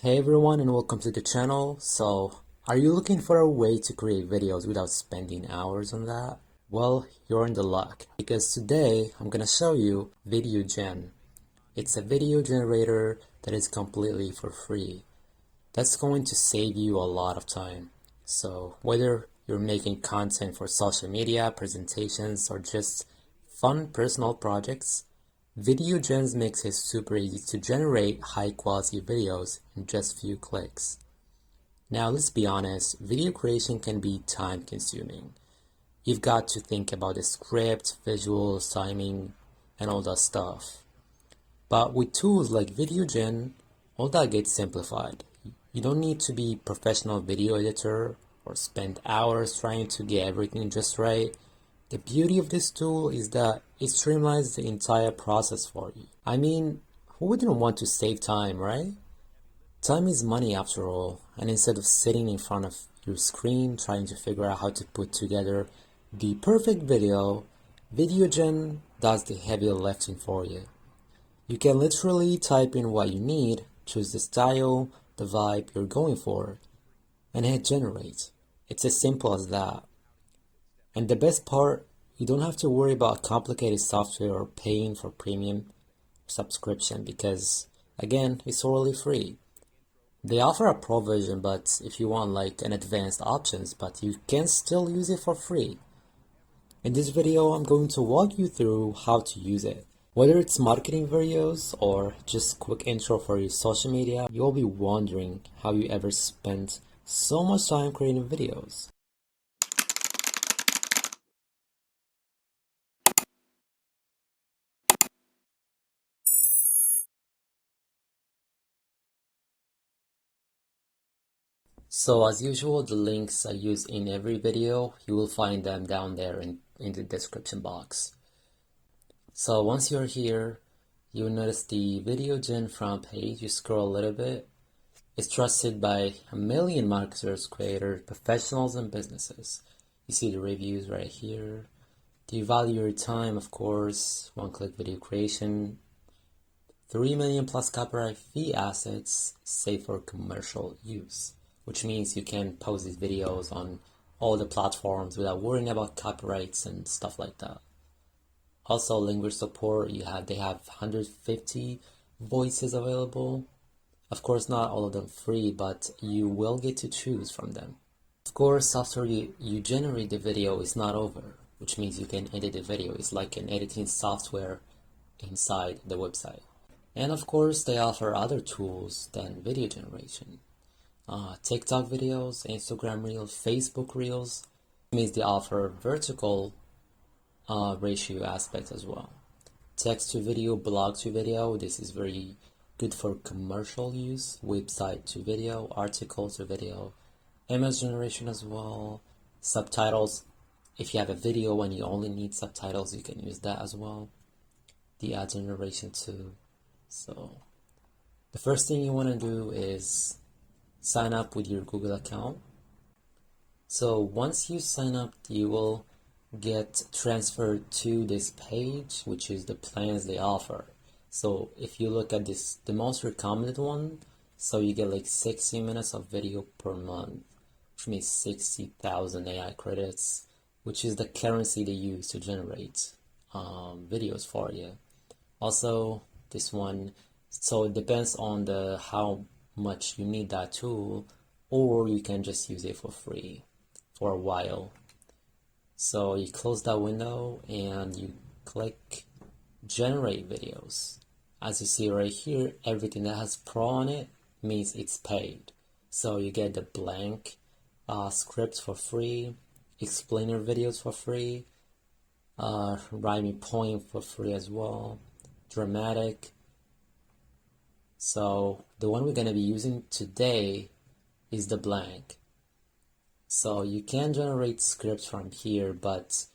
Hey everyone, and welcome to the channel. So, are you looking for a way to create videos without spending hours on that? Well, you're in the luck, because today I'm gonna show you VideoGen. It's a video generator that is completely for free. That's going to save you a lot of time. So, whether you're making content for social media, presentations, or just fun personal projects, VideoGen makes it super easy to generate high quality videos in just few clicks. Now let's be honest, video creation can be time consuming. You've got to think about the script, visuals, timing, and all that stuff. But with tools like VideoGen, all that gets simplified. You don't need to be a professional video editor or spend hours trying to get everything just right. The beauty of this tool is that it streamlines the entire process for you. I mean, who wouldn't want to save time, right? Time is money after all, and instead of sitting in front of your screen trying to figure out how to put together the perfect video, VideoGen does the heavy lifting for you. You can literally type in what you need, choose the style, the vibe you're going for, and hit generate. It's as simple as that. And the best part, you don't have to worry about complicated software or paying for premium subscription because, again, it's totally free. They offer a pro version, but if you want like an advanced options, but you can still use it for free. In this video, I'm going to walk you through how to use it. Whether it's marketing videos or just quick intro for your social media, you'll be wondering how you ever spent so much time creating videos. So as usual, the links I use in every video, you will find them down there in the description box. So once you're here, you'll notice the VideoGen front page. You scroll a little bit. It's trusted by a million marketers, creators, professionals, and businesses. You see the reviews right here. Do you value your time? Of course. One-click video creation. 3 million plus copyright-free assets, safe for commercial use, which means you can post these videos on all the platforms without worrying about copyrights and stuff like that. Also, language support, they have 150 voices available. Of course, not all of them free, but you will get to choose from them. Of course, after you generate the video, it's not over, which means you can edit the video. It's like an editing software inside the website. And of course, they offer other tools than video generation. TikTok videos, Instagram Reels, Facebook Reels. Means they offer vertical ratio aspect as well. Text to video, blog to video. This is very good for commercial use. Website to video, article to video, image generation as well. Subtitles. If you have a video and you only need subtitles, you can use that as well. The ad generation too. So the first thing you want to do is sign up with your Google account. So once you sign up, you will get transferred to this page, which is the plans they offer. So if you look at this, the most recommended one, so you get like 60 minutes of video per month, which means 60,000 AI credits, which is the currency they use to generate videos for you. Also, this one, so it depends on how much you need that tool, or you can just use it for free for a while. So you close that window and you click generate videos. As you see right here, everything that has pro on it means it's paid. So you get the blank scripts for free, explainer videos for free, rhyming poem for free as well, dramatic. So the one we're going to be using today is the blank. So you can generate scripts from here, but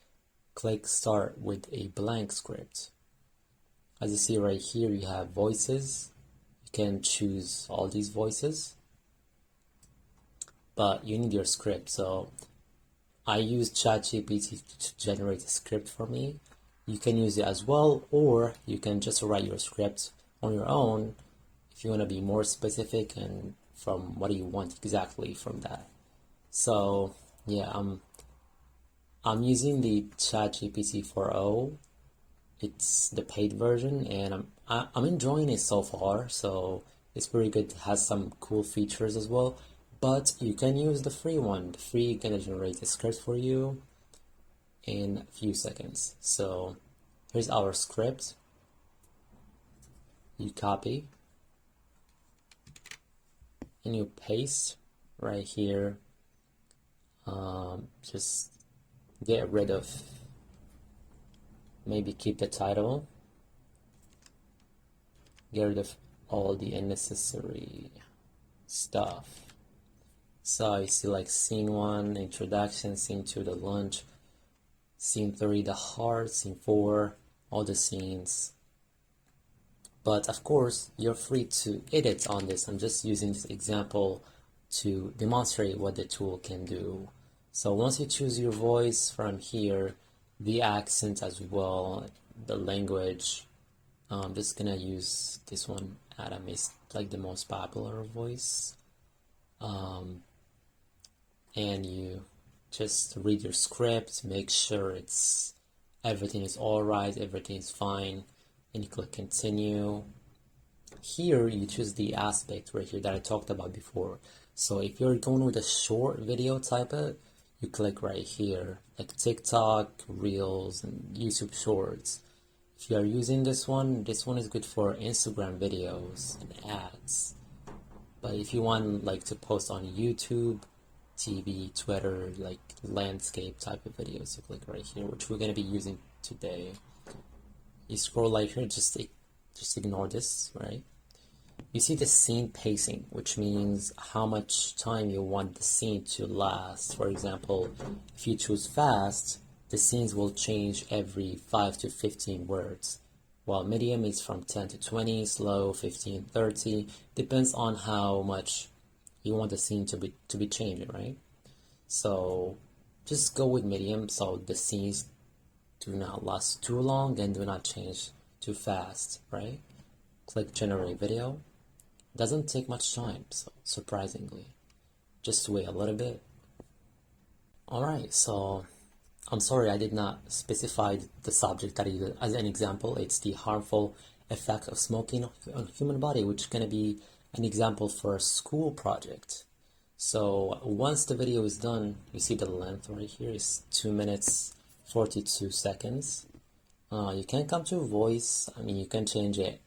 click start with a blank script. As you see right here, you have voices. You can choose all these voices, but you need your script. So I use ChatGPT to generate a script for me. You can use it as well, or you can just write your script on your own if you want to be more specific and from what do you want exactly from that. So yeah, I'm using the ChatGPT 4.0. It's the paid version, and I'm enjoying it so far. So it's pretty good. It has some cool features as well. But you can use the free one. The free can generate a script for you in a few seconds. So here's our script. You copy and you paste right here. Just get rid of, maybe keep the title, get rid of all the unnecessary stuff. So you see like scene 1, introduction, scene 2, the lunch, scene 3, the heart, scene 4, all the scenes. But of course, you're free to edit on this. I'm just using this example to demonstrate what the tool can do. So once you choose your voice from here, the accent as well, the language, I'm just gonna use this one. Adam is like the most popular voice. And you just read your script, make sure everything is all right, everything is fine, and you click continue. Here you choose the aspect right here that I talked about before. So if you're going with a short video type of, you click right here, like TikTok, Reels, and YouTube Shorts. If you are using this one is good for Instagram videos and ads. But if you want like to post on YouTube, TV, Twitter, like landscape type of videos, you click right here, which we're going to be using today. You scroll right here, just ignore this, right? You see the scene pacing, which means how much time you want the scene to last. For example, if you choose fast, the scenes will change every 5 to 15 words, while medium is from 10 to 20, slow 15, 30, depends on how much you want the scene to be changing, right? So just go with medium so the scenes do not last too long and do not change too fast, right? Click generate video. Doesn't take much time, so surprisingly. Just wait a little bit. Alright, so I'm sorry I did not specify the subject that I used as an example. It's the harmful effect of smoking on human body, which is going to be an example for a school project. So once the video is done, you see the length right here is 2 minutes 42 seconds. You can come to voice. I mean, you can change it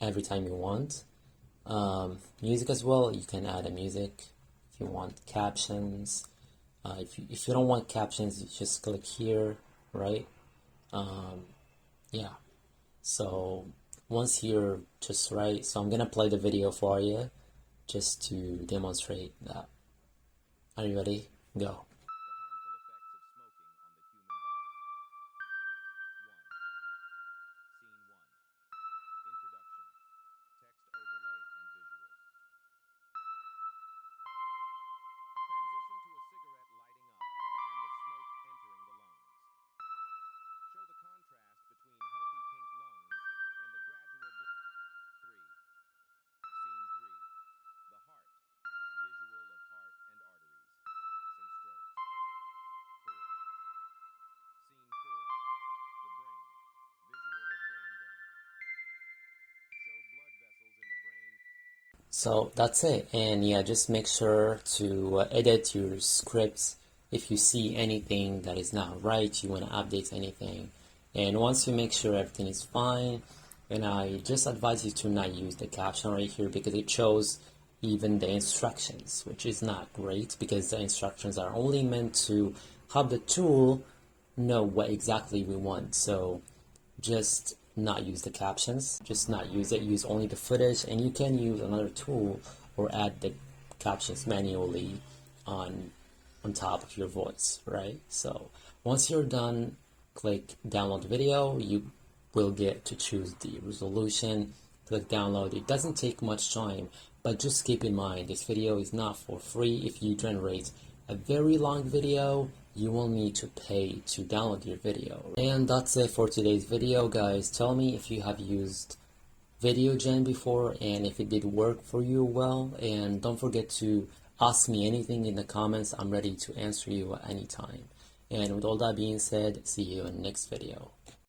every time you want. Music as well, you can add a music if you want captions. If you don't want captions, you just click here, right? Yeah. So once you're just right, so I'm gonna play the video for you just to demonstrate that. Are you ready? Go. So that's it, and yeah, just make sure to edit your scripts if you see anything that is not right, you want to update anything. And once you make sure everything is fine, then I just advise you to not use the caption right here because it shows even the instructions, which is not great because the instructions are only meant to help the tool know what exactly we want. So just not use the captions, just not use it, use only the footage, and you can use another tool or add the captions manually on top of your voice, right? So once you're done, click download video. You will get to choose the resolution, click download. It doesn't take much time, but just keep in mind this video is not for free. If you generate a very long video, you will need to pay to download your video. And that's it for today's video, guys. Tell me if you have used VideoGen before and if it did work for you well. And don't forget to ask me anything in the comments. I'm ready to answer you at any time. And with all that being said, see you in the next video.